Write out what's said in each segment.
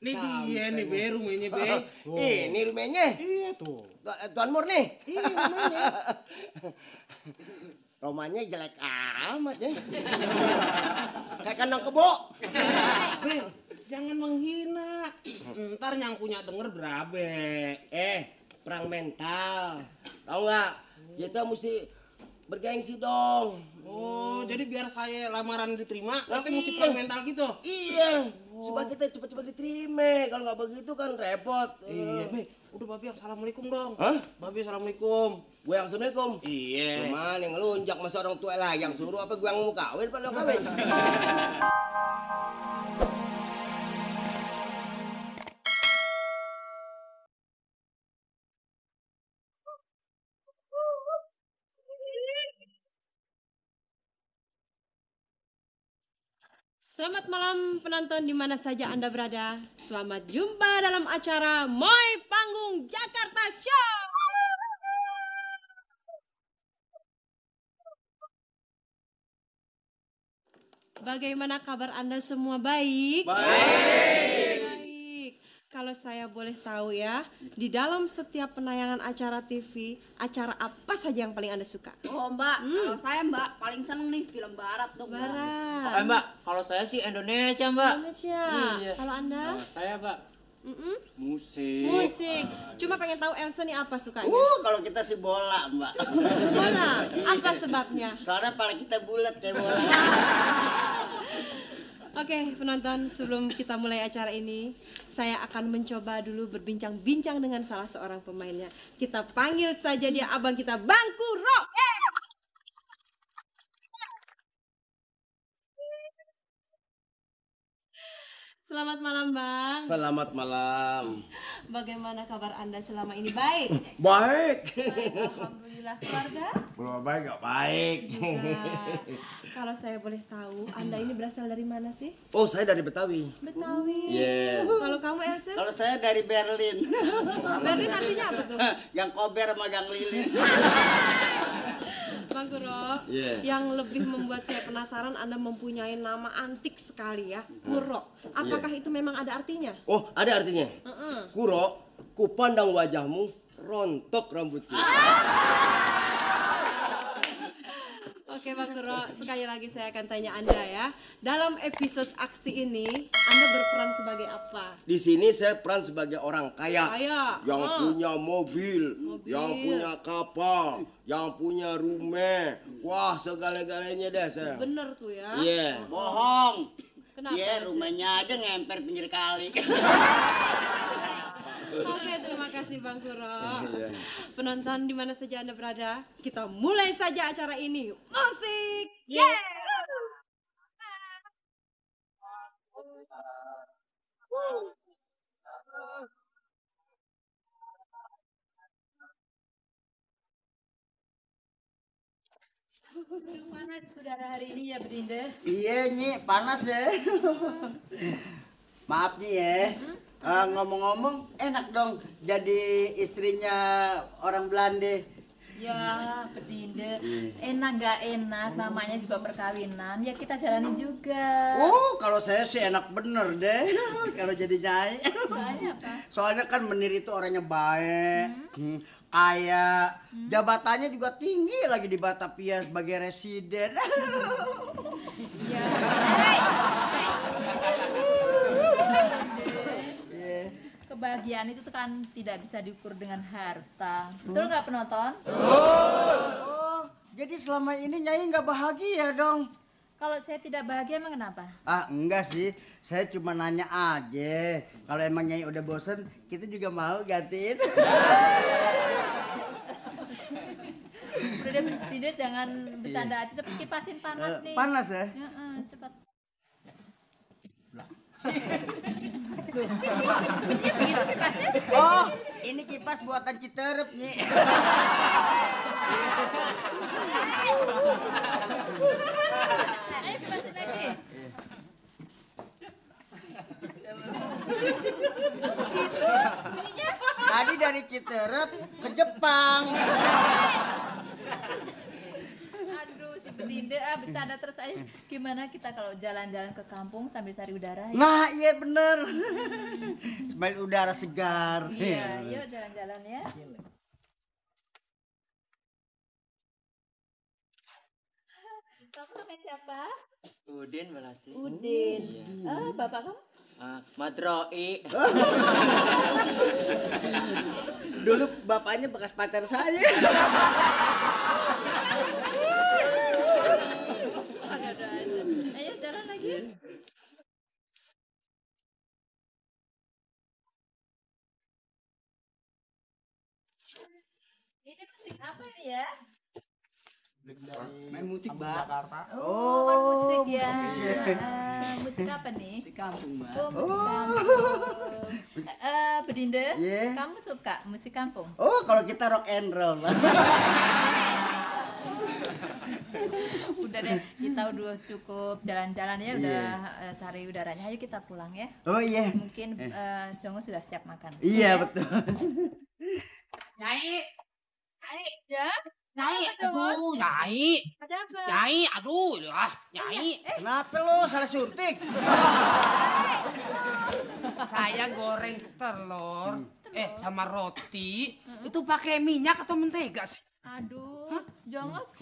Ini dia nih Be, rumahnya Be. Ini rumahnya? Iya tuh. Tuan Mur nih? Iya rumahnya. Rumahnya jelek amat ya. Kayak kandang kebo. Be, jangan menghina. Ntar yang punya denger berabe. Perang mental. Tahu nggak? Kita mesti bergengsi dong. Oh, jadi biar saya lamaran diterima, Nah, tapi mesti iya. perang mental gitu. Iya, supaya kita cepat-cepat diterima. Kalau nggak begitu kan repot. Iya, Be. Udah Babi assalamualaikum dong. Hah? Babi assalamualaikum. Gue yang assalamualaikum. Iya. Cuman yang ngelunjak masa orang tua lah yang suruh apa gue yang mau kawin pada kawin. Selamat malam penonton di mana saja Anda berada. Selamat jumpa dalam acara Moi Panggung Jakarta Show. Bagaimana kabar Anda semua, baik? Baik. Kalau saya boleh tahu ya, di dalam setiap penayangan acara TV, acara apa saja yang paling Anda suka? Oh Mbak, kalau saya Mbak paling seneng nih film Barat dong Mbak. Barat. Mbak, kalau saya sih Indonesia Mbak. Indonesia. Iya. Kalau Anda? Saya Mbak, musik. Musik. Cuma pengen tahu Elsa nih apa sukanya? Kalau kita sih bola, Mbak. Bola. Apa sebabnya? Soalnya pala kita bulat kayak bola. Oke, penonton, sebelum kita mulai acara ini, saya akan mencoba dulu berbincang-bincang dengan salah seorang pemainnya. Kita panggil saja dia abang kita, Bang Kuro. Selamat malam, Bang. Selamat malam. Bagaimana kabar Anda selama ini? Baik? Baik. Baik, alhamdulillah. Keluarga? Belum baik gak baik. Nah, kalau saya boleh tahu, Anda ini berasal dari mana sih? Oh, saya dari Betawi. Betawi. Iya. Kalau kamu, Elsa? Kalau saya dari Berlin. Berlin artinya apa tuh? Yang kober sama gang lilin. Bang Kuro, Yeah. yang lebih membuat saya penasaran Anda mempunyai nama antik sekali ya, Kuro. Apakah itu memang ada artinya? Oh, ada artinya. Kuro, kupandang wajahmu, rontok rambutnya. Oke Bang Kuro, sekali lagi saya akan tanya Anda ya. Dalam episode aksi ini, Anda berperan sebagai apa? Di sini saya peran sebagai orang kaya. Kaya. Yang punya mobil, yang punya kapal, yang punya rumah. Wah, segala-galanya deh saya. Bener tuh ya. Iya. Bohong. Kenapa Iya, sih? rumahnya aja ngemper pinggir kali. Oke, terima kasih Bang Kuro. Penonton di mana saja Anda berada, kita mulai saja acara ini. Musik! Panas saudara hari ini ya Berinda. Iya, Nyi, panas ya. Maaf nih ya. Ngomong-ngomong, enak dong jadi istrinya orang Belanda. Ya Berinda, enak gak enak namanya juga perkawinan. Ya kita jalani juga. Oh, kalau saya sih enak bener deh. Kalau jadi nyai. Soalnya apa? Soalnya kan Menir itu orangnya baik, kaya, jabatannya juga tinggi lagi di Batavia sebagai residen. Ya. Kebahagiaan itu kan tidak bisa diukur dengan harta. Betul nggak penonton? Oh, jadi selama ini Nyai nggak bahagia dong? Kalau saya tidak bahagia emang kenapa? Ah, enggak sih. Saya cuma nanya aja. Kalau emang Nyai udah bosen, kita juga mau gantiin. Udah deh, Berinda jangan bercanda aja. Cepet kipasin panas nih. Panas ya? Cepat. Oh, ini kipas buatan Citerep, Nyi. Ayo kipasin lagi. Tadi dari Citerep ke Jepang. Aduh si Berinda Bedinde bercanda terus aja. Gimana kita kalau jalan-jalan ke kampung sambil cari udara? Ya? Nah, iya bener. Sambil udara segar. Iya, yuk jalan-jalan ya. Kamu namanya siapa? Udin Belasti. Udin. Iya. Bapak kamu? Madroi. Dulu bapaknya bekas pacar saya. Ada aja. Ayo jalan lagi. Ini musik apa nih ya? Main musik Jakarta. Oh, musik ya. Musik apa nih? Musik kampung, Mbak. Oh, musik kampung. Bedinde, Iya. kamu suka musik kampung? Oh, kalau kita rock and roll. Udah deh, kita udah cukup jalan-jalan ya, udah cari udaranya. Ayo kita pulang ya. Oh iya. Mungkin Jongo sudah siap makan. Iya, betul. Nyai, Ya? Nyai, aduh, Nyai, Ada apa? Nyai, aduh, Nyai. Kenapa lo salah suntik? Saya goreng telur, sama roti, itu pakai minyak atau mentega sih? Aduh, Jongos.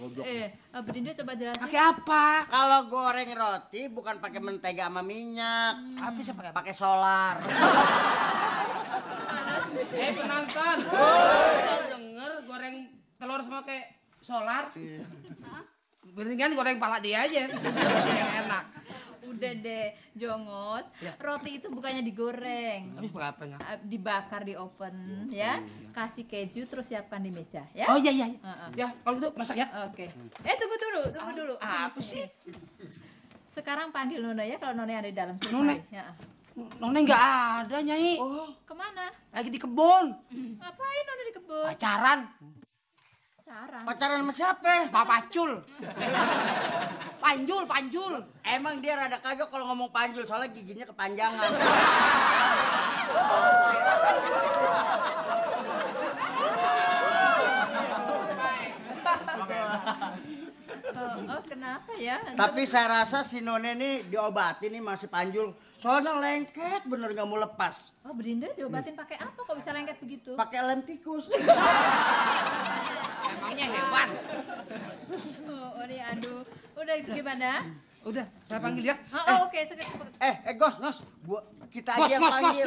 Bedinde coba jelasin. Pakai apa? Kalau goreng roti bukan pakai mentega sama minyak. Apa sih pakai? Pakai solar. Penonton, kalau denger goreng telur sama kayak solar, mendingan goreng pala dia aja, yang enak. Udah deh, Jongos. Roti itu bukannya digoreng. Tapi pakai apanya? Dibakar di oven ya. Kasih keju terus siapkan di meja ya. Oh iya iya. Ya kalau gitu masak ya. Oke. Tunggu dulu. Apa Sini, sih? sini. Sekarang panggil Nona ya kalau Nona ada di dalam. Nona? Ya. Nona nggak ada, Nyai. Oh, kemana? Lagi di kebun. Ngapain Nona di kebun? Pacaran. Pacaran sama siapa? Pak Pacul. Panjul. Emang dia rada kagok kalau ngomong panjul soalnya giginya kepanjangan. Kenapa ya? Tapi saya rasa si None nih diobati nih masih panjul. Soalnya lengket bener nggak mau lepas. Oh, Bedinde diobatin pakai apa kok bisa lengket begitu? Pakai lem tikus. Emangnya hewan. Oh, ini aduh. Udah gimana? Udah, saya panggil ya. Oke, cepet. Gos. Kita aja yang panggil.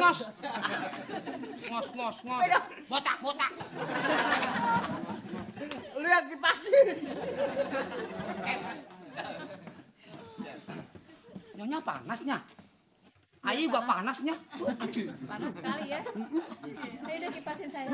Ngos. Botak. Lu yang kipasin. Nyonya panasnya. Ayo juga panasnya. Panas sekali ya. Ayo udah kipasin saya.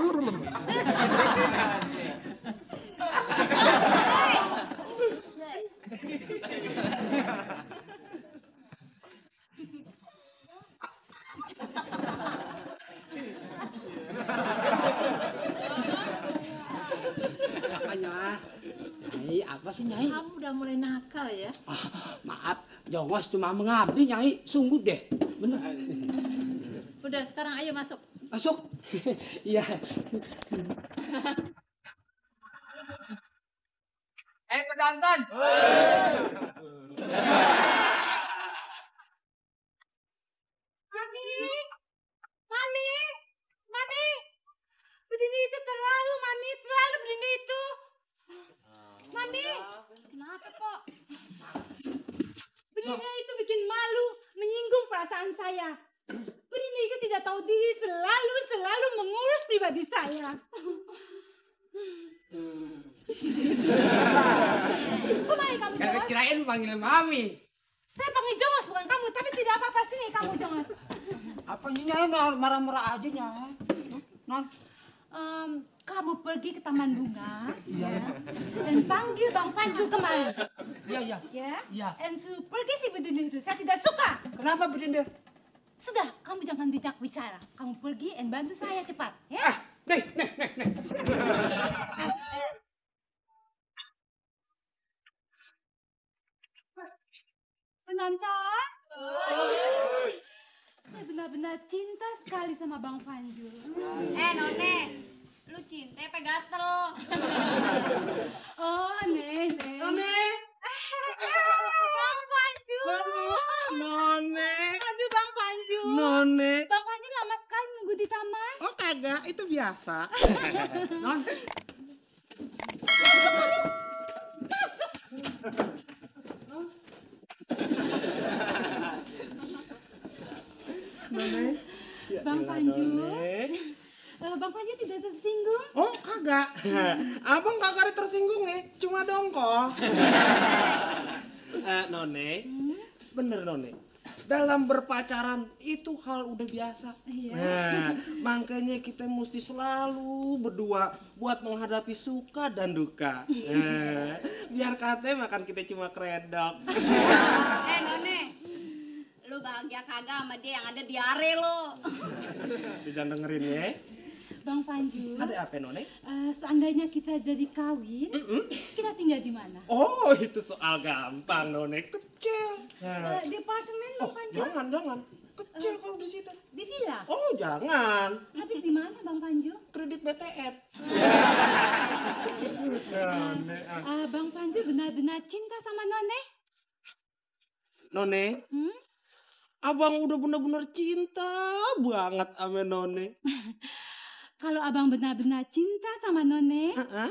Nyai, apa sih Nyai? Kamu udah mulai nakal ya? Maaf, Jongos cuma mengabdi Nyai, sungguh deh. Bener. Udah, sekarang ayo masuk. Masuk. Iya. Penonton. Mami, Bedinde itu terlalu, Bedinde itu. Mami, kenapa kok? Bedinde itu bikin malu, menyinggung perasaan saya. Bedinde itu tidak tahu diri, selalu mengurus pribadi saya. Kemana kamu, Jongos? Kirain panggil Mami. Saya panggil Jongos, bukan kamu, tapi tidak apa-apa sini kamu, Jongos. Apa Nyai marah-marah aja Nyai? Non. Kamu pergi ke taman bunga, ya, dan panggil Bang Panjul kemari. Iya. Ya, dan pergi si Bedinde itu, saya tidak suka. Kenapa Bedinde? Sudah, kamu jangan bijak bicara. Kamu pergi dan bantu saya cepat, ya. Nih. Penonton, saya benar-benar cinta sekali sama Bang Panjul. None, lu cinta apa gatel? Oh, Nene. kagak, itu biasa. Non. None. Bang Elah, Panju. None. Bang Panju tidak tersinggung? Oh kagak, abang kagak ada tersinggung ya, cuma dongkol. None, bener None. Dalam berpacaran itu hal udah biasa. Iya. Nah, makanya kita mesti selalu berdua buat menghadapi suka dan duka. Biar katanya makan kita cuma kredok. None, lu bahagia kagak sama dia yang ada diare lo. Jangan dengerin ya. Bang Panju, Ada apa None? seandainya kita jadi kawin, kita tinggal di mana? Oh itu soal gampang None, kecil. Di apartemen Oh Bang Panju? jangan, kecil kalau di situ. Di villa? Oh jangan, Habis di mana Bang Panju? kredit BTN. Bang Panju benar-benar cinta sama None? None, Hmm? abang udah bener-bener cinta banget sama None. Kalau abang benar-benar cinta sama None, Heeh.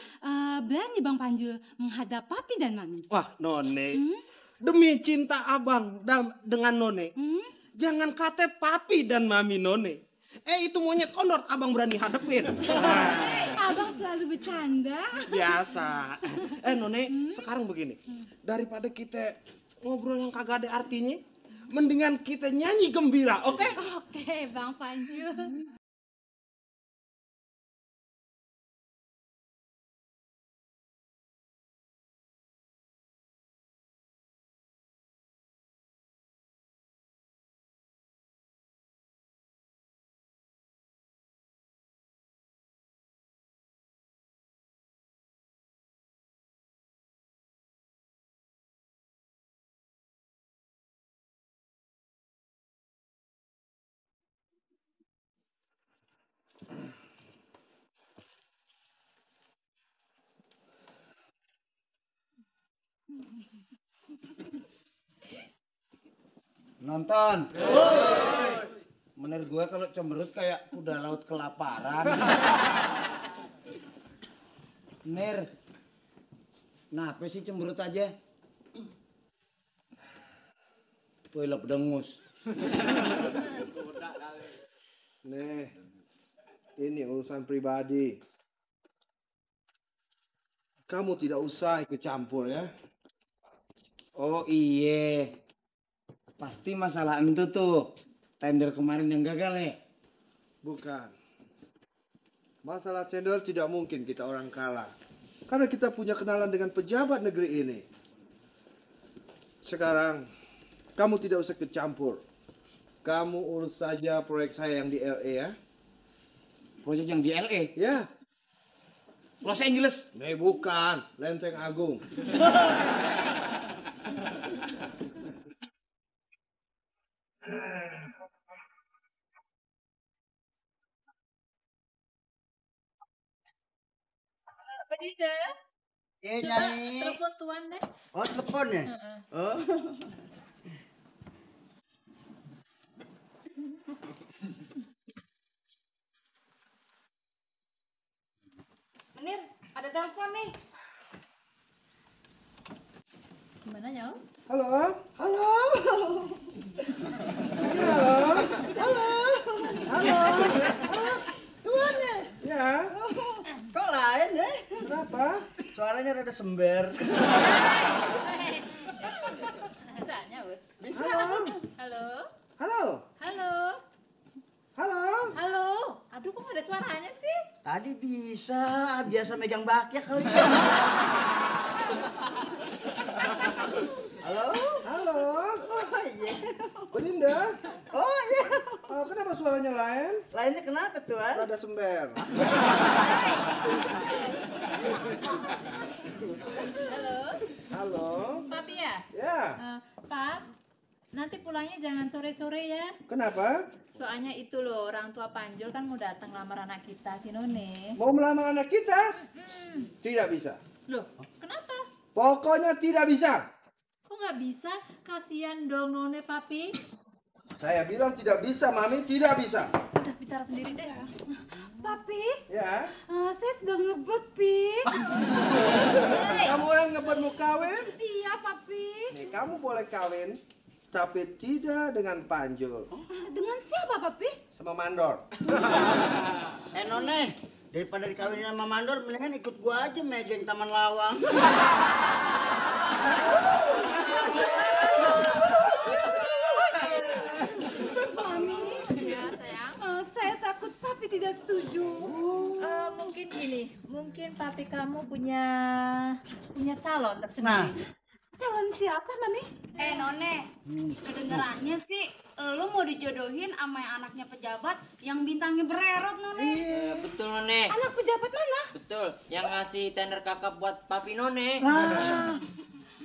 berani Bang Panju menghadap papi dan mami? Wah None, Hmm? demi cinta abang dengan None, Hmm? jangan kata papi dan mami None. Itu monyet kondor abang berani hadepin. Abang selalu bercanda. Biasa. None, sekarang begini. Daripada kita ngobrol yang kagak ada artinya, mendingan kita nyanyi gembira, oke? Oke, Bang Panju. Nonton. Menurut gue kalau cemberut kayak kuda laut kelaparan. Ner, kenapa sih cemberut aja? Wih, dengus. Nih, ini urusan pribadi. Kamu tidak usah ikut campur ya. Oh iye, pasti masalah itu tuh tender kemarin yang gagal ya. Bukan. Masalah cendol tidak mungkin kita orang kalah. Karena kita punya kenalan dengan pejabat negeri ini. Sekarang, kamu tidak usah ikut campur. Kamu urus saja proyek saya yang di LA ya. Proyek yang di LA, Ya. Los Angeles. Bukan, Lenteng Agung. Apa Dida? Nyai. Telepon tuan deh. Oh telepon ya? Oh. Menir, ada telepon nih. Gimana Nyau? Halo? Halo? Halo? Halo? Halo? Tuan ya? Ya, Kok lain ya? kenapa? Suaranya rada sember. Bisa Nyaut? Bisa. Halo? Halo? Halo? Halo? Halo? Aduh kok gak ada suaranya sih? Tadi bisa, biasa megang bakyak kali ya. Halo? Halo? Oh iya. Beninda? Oh iya. Kenapa suaranya lain? Lainnya kenapa tuan? Rada sember. Halo? Halo? Papi ya? Ya, Pap, nanti pulangnya jangan sore-sore ya. kenapa? Soalnya itu loh, orang tua Panjul kan mau datang lamar anak kita, si None. Mau melamar anak kita? Tidak bisa. Loh, kenapa? Pokoknya tidak bisa. Kok nggak bisa? Kasihan dong None, Papi. Saya bilang tidak bisa, Mami, tidak bisa. Udah bicara sendiri deh. Papi, Ya. saya sudah ngebet, Pi. Kamu yang ngebet mau kawin? Iya, Papi. Nih, kamu boleh kawin, tapi tidak dengan Panjul. Dengan siapa, Papi? Sama Mandor. None, daripada dikawinin sama Mandor, mendingan ikut gua aja mejeng Taman Lawang. Mami, Ya sayang. saya takut Papi tidak setuju. Mungkin gini, mungkin papi kamu punya calon Nah, tersendiri. Calon siapa, Mami? None, kedengerannya sih lu mau dijodohin sama yang anaknya pejabat yang bintangnya bererot, None. Betul None. Anak pejabat mana? Betul. Yang ngasih tender kakap buat papi None.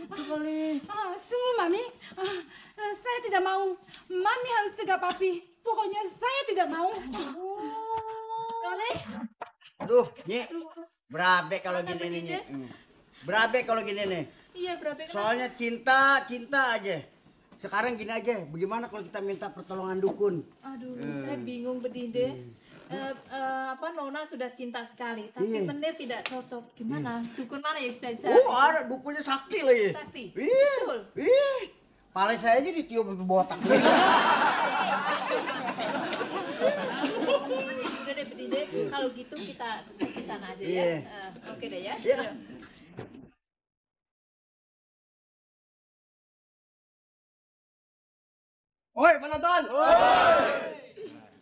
itu kali. Sungguh, Mami. Saya tidak mau. Mami harus cegah Papi. Pokoknya saya tidak mau. None, Aduh, Nyi. Berabe kalau gini nih, Nyi. Berabe kalau gini nih. iya berapa? Soalnya cinta aja. Sekarang gini aja, bagaimana kalau kita minta pertolongan dukun? Aduh, saya bingung Bedinde. Nona sudah cinta sekali, tapi Iya. Menir tidak cocok. Gimana? Dukun mana yang bisa? Oh, ada dukunnya sakti lagi. Sakti. Iya. Betul. Iya. Pale saya aja ditiup sampai botak. Udah deh Bedinde, kalau gitu kita ke sana aja ya. Iya. Oke deh ya. Iya. Yuk. Woi penonton,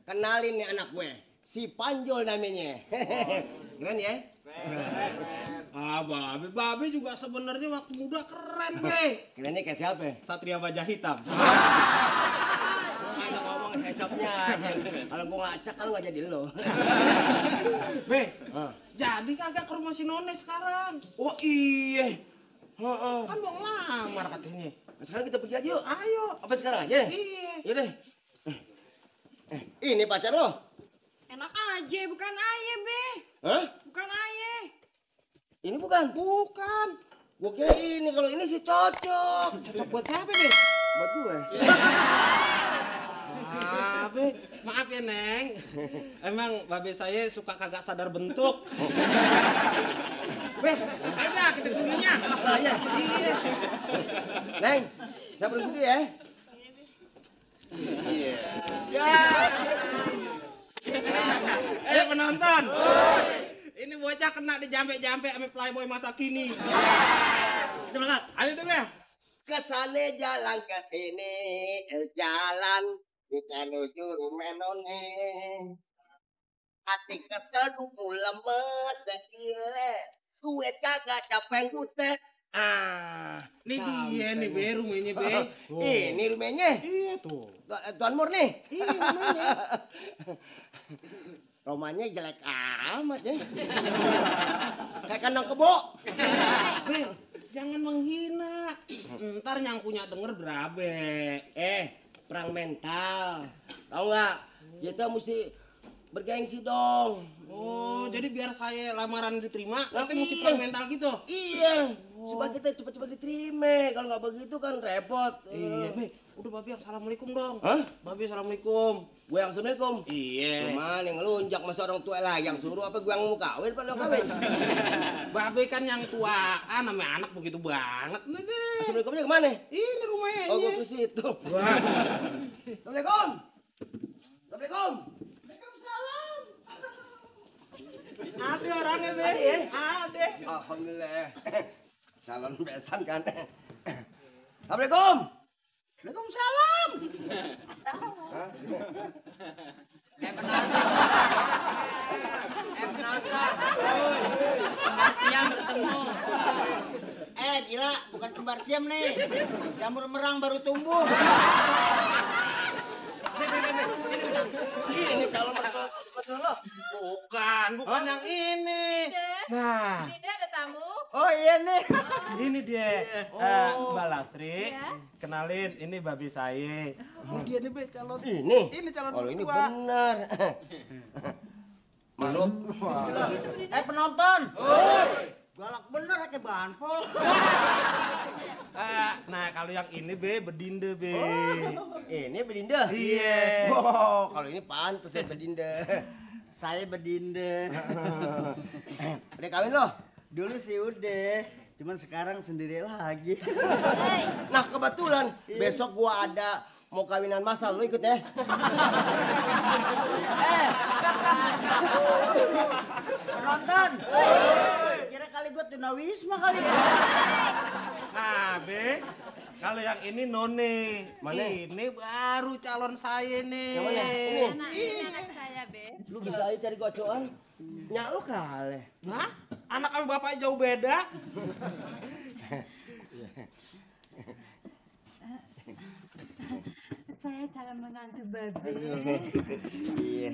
kenalin nih anak gue, si Panjol namanya. Keren ya? Babe juga sebenarnya waktu muda keren, Be. Kerennya kayak siapa? Satria Baja Hitam. Masa ngomong secopnya aja. Kalau gue ngacak kan gak jadi lo. Be, jadi kagak ke rumah si None sekarang? Oh iya. Kan mau ngelamar katanya. Nah, sekarang kita pergi aja yuk. Ayo. Apa sekarang aja? Iya. Yaudah. Ini pacar lo? Enak aja, bukan ayah, Be. Hah? Bukan ayah. Ini bukan? Bukan. Gue kira ini, kalau ini sih cocok. Cocok buat siapa, Be? Buat gue. Be, maaf ya, Neng. Emang babe saya suka kagak sadar bentuk. Be, ayo dah kita kesininya. Nah, iya. Iya. Neng, saya perlu situ ya. Penonton. Ini bocah kena dijampe-jampe sama playboy masa kini. Kita berangkat. Ayo deh, Be. Kesana jalan kesini, jalan kita menuju rumah None. Hati kesel ku lemes dan gile, gue kagak capek gute. Ini dia nih, Be, rumahnya, Be. Ini rumahnya. Iya tuh. Tuan Mur nih. Iya, rumahnya. Rumahnya jelek amat ya. Kayak kandang kebo. Be, jangan menghina. Ntar yang punya denger berabe. Perang mental. Tahu nggak? Kita mesti bergengsi dong. Oh, jadi biar saya lamaran diterima, nanti Iya. mesti perang mental gitu. Iya. Supaya kita cepat-cepat diterima. Kalau nggak begitu kan repot. Iya, Be. Udah Babe assalamualaikum dong. Hah? Babe assalamualaikum. Gue yang assalamualaikum. Iya. Cuman yang ngelunjak masa orang tua lah yang suruh apa gue yang mau kawin pada kawin. Babe kan yang tuaan, namanya anak begitu banget. Nah, deh. Assalamualaikumnya kemana? Ini rumahnya. Oh, gue ke situ. Assalamualaikum. Assalamualaikum. Ada orangnya, Be. Ada ya? Ada. Alhamdulillah. Calon besan kan. Assalamualaikum. Waalaikumsalam. Penonton. Kembar siang bertemu. Gila, bukan kembar siam nih. Jamur merang baru tumbuh. Ini calon mertua lo. Bukan yang ini. Nah, Bedinde ada tamu. Oh iya nih. ini dia. Mbak Lastri. Ya. Kenalin, ini babi saya. Oh, dia nih, Be, calon. Ini. Ini calon Kalau ini mertua. benar. Maklum. Penonton. Galak bener kayak banpol. Nah, kalau yang ini be bedinde be. Ini bedinde? Iya. Oh, kalau ini pantas ya bedinde. Saya bedinde. Udah kawin loh? Dulu sih udah, cuman sekarang sendiri lagi. Nah, kebetulan besok gua ada mau kawinan masal, lu ikut ya? Penonton. Kira kali gue tunawisma kali ya. Nah, be, kalau yang ini None. Mana? Ini baru calon saya nih. Yang mana? Ini. Ini anak saya, Be. Lu bisa aja cari gocoan. Nyak lu kali. Hah? Anak kami bapaknya jauh beda. Saya calon menantu babe. Iya.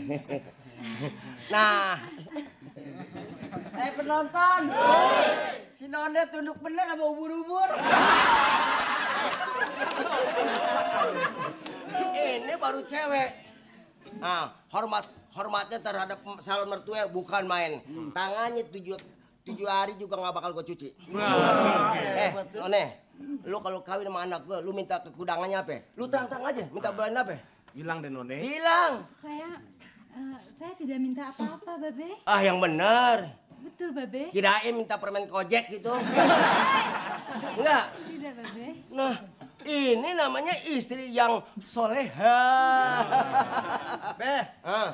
Nah, Penonton. Si Nonde tunduk bener sama ubur-ubur. ini baru cewek. Nah, hormatnya terhadap calon mertua bukan main. Tangannya tujuh hari juga nggak bakal gue cuci. None, lu kalau kawin sama anak gue, lu minta kekudangannya apa? Lu terang-terang aja, minta bulan apa? Bilang deh None. Bilang. Saya tidak minta apa-apa, babe. Ah, yang bener. Betul, babe. Kirain minta permen kojek gitu. Enggak. Tidak, babe. Nah, ini namanya istri yang soleha. Beh,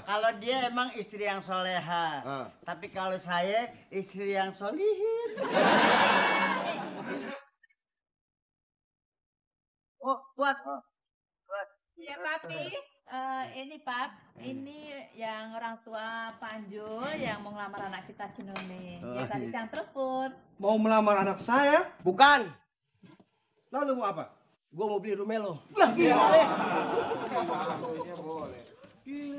kalau dia emang istri yang soleha. Tapi kalau saya istri yang solihin. Oh, buat. Ya, Papi. Ini Pap, ini yang orang tua Panjul yang mau ngelamar anak kita si None. Dia tadi siang telepon. Mau melamar anak saya? Bukan. Lalu mau apa? Gua mau beli Rumelo. Gila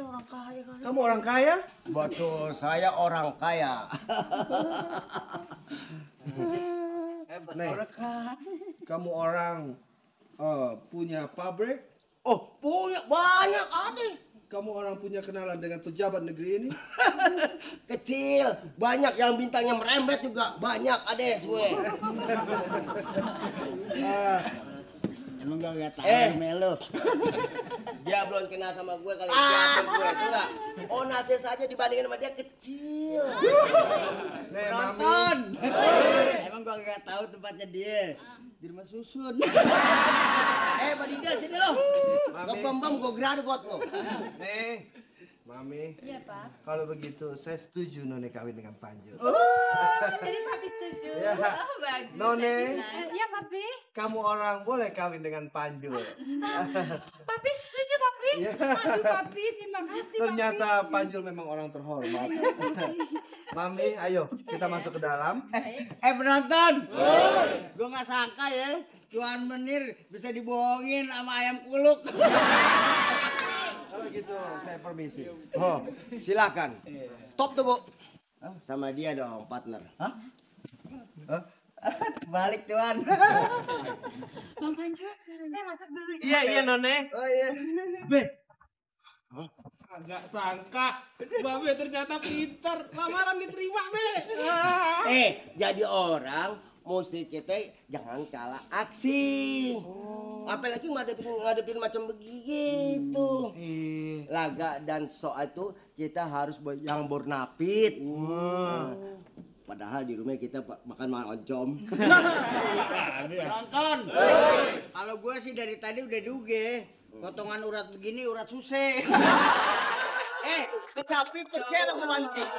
orang kaya kali. Kamu orang kaya? Betul, saya orang kaya. Nih, kamu orang punya pabrik? Oh, punya banyak ada. Kamu orang punya kenalan dengan pejabat negeri ini? Kecil, banyak yang bintangnya merembet juga. Banyak ada semua. Emang gak tahu Melo. Dia belum kenal sama gue kali siapa gue itu enggak. Oh, nasi saja dibandingin sama dia kecil. Nonton. Emang gua gak tahu tempatnya dia. Di rumah susun. Badinda sini lo. Gue bom gue gradukot lo. Nih, Mami. Iya, Pak. Kalau begitu saya setuju None kawin dengan Panjul. Jadi Papi setuju. Ya. Oh, bagus. None, Ya, papi. kamu orang boleh kawin dengan Panjul. Papi setuju, papi. Ya. Aduh, papi, terima kasih, Ternyata Panjul memang orang terhormat. Mami, ayo kita masuk ke dalam. Penonton. Gua gak sangka ya. Tuan Menir bisa dibohongin sama ayam kuluk. Kalau gitu saya permisi. Oh, silakan. Top tuh, Bu. Sama dia dong, partner. Hah? Balik Tuan. Bang Panjul, saya masak dulu. Iya None. Oh iya. Be. Agak sangka Mbak Be ternyata pinter. Lamaran diterima, Be. Jadi orang mesti kita jangan kalah aksi. Apalagi ngadepin macam begitu. Laga dan sok itu kita harus yang bernapit. Padahal di rumah kita makan oncom. Nonton. Kalau gue sih dari tadi udah duge. Potongan urat begini urat susah. Kecapi pecel memancing.